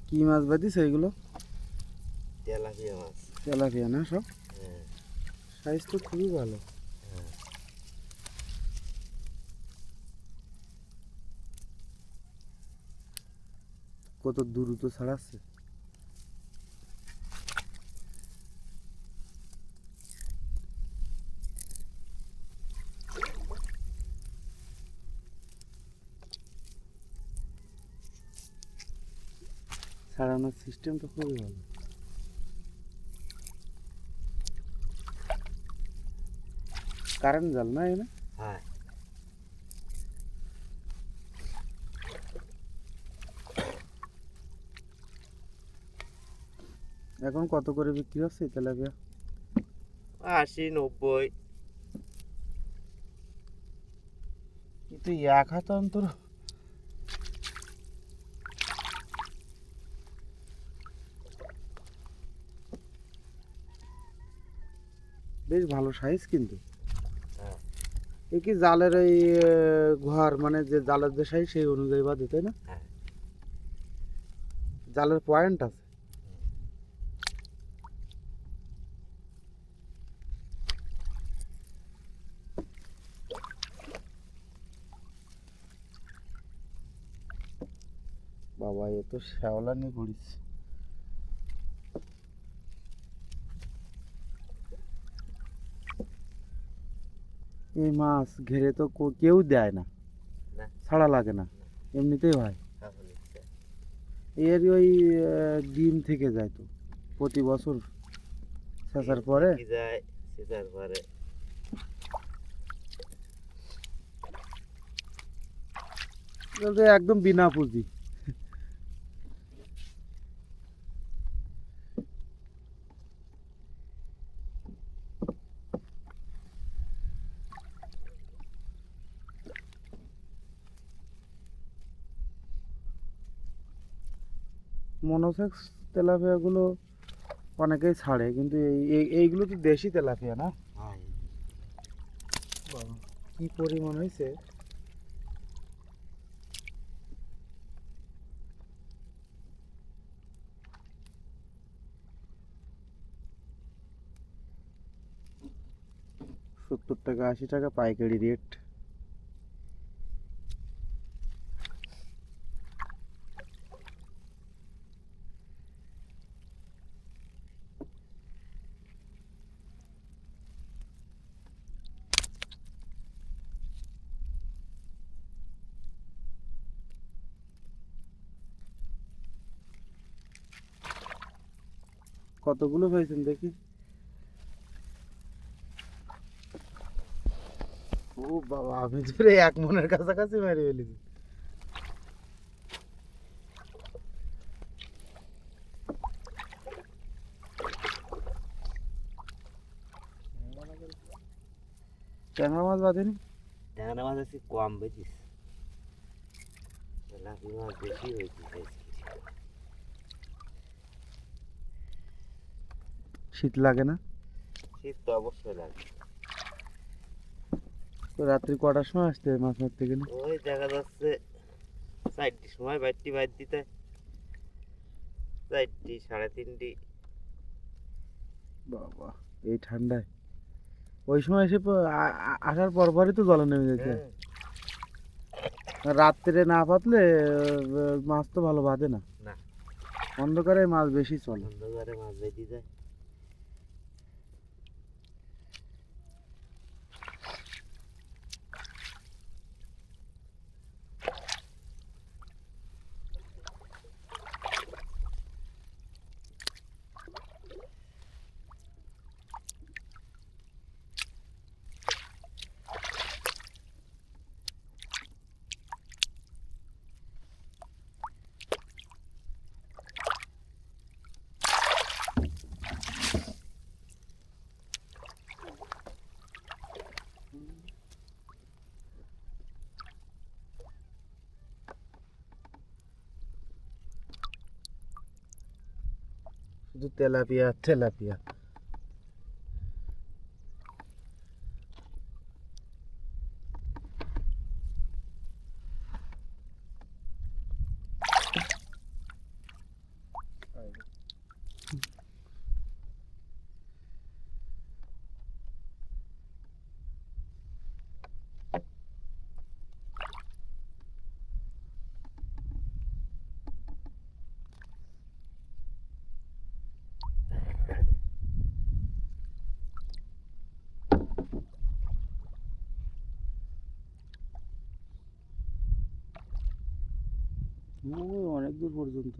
কি মাছ বাদিস এগুলো? তেলাপিয়া মাছ। তেলাপিয়া না সব? হ্যাঁ। সাইজ তো খুবই ভালো। হ্যাঁ। কত দ্রুত ছাড়াচ্ছে। ছাড়ানোর সিস্টেমটা খুবই ভালো। কারেন্ট জাল না এনে? হ্যাঁ। এখন কত করে বিক্রি হচ্ছে এই তেলাপিয়া? 80-90। কিন্তু এক হাত অন্তর বেশ ভালো সাইজ কিন্তু। হ্যাঁ। এ কি জালের এই ঘর মানে যে জালের যে সাইজ সেই অনুযায়ী বাঁধে তাই না? হ্যাঁ। জালের পয়েন্ট আছে। বাবা এ তো শ্যাওলা নিয়ে ঘুরিস। এই মাছ ঘেরে তো কেউ দেয় না, না। ছাড়া লাগে না, এমনিতেই হয়। এখন ইচ্ছে। এর ওই ডিম থেকে যায় তো প্রতি বছর ছেঁচার পরে। কি যায় সেটার পরে। একদম বিনা পুঁজি। মনোসেক্স তেলাপিয়াগুলো অনেকেই ছাড়ে কিন্তু এইগুলো তো দেশি তেলাপিয়া না? হ্যাঁ। বাবা কি পরিমাণ হয়েছে। ৳70 ৳80 পাইকারি রেট। কতগুলো পাইছেন দেখি? ও বাবা আমি ধরে 1 মনের কাছাকাছি মেরে ফেলেছি। ট্যাংরা মাছ বাঁধেনি? ট্যাংরা মাছ আছে কম বেশিস। তেলাপিয়া মাছ বেশি হয়েছে সাইজ। শীত লাগে না? শীত তো অবশ্যই লাগে। তো রাত্রি কটার সময় আসতে হয় মাছ মারতে গেলে? ওই দেখা যাচ্ছে 4টির সময় বাইরটি বাইর দিতে। 4টি 3:30। বাবা এই ঠান্ডায় ওই সময় এসে আসার পরপরই তো জলে নেমে যেতে হয়। রাত্রে না পাতলে মাছ তো ভালো বাঁধে না। না। অন্ধকারে মাছ বেশি চলে। অন্ধকারে মাছ বেরিয়ে যায়। শুধু তেলাপিয়া তেলাপিয়া। ওই অনেক দূর পর্যন্ত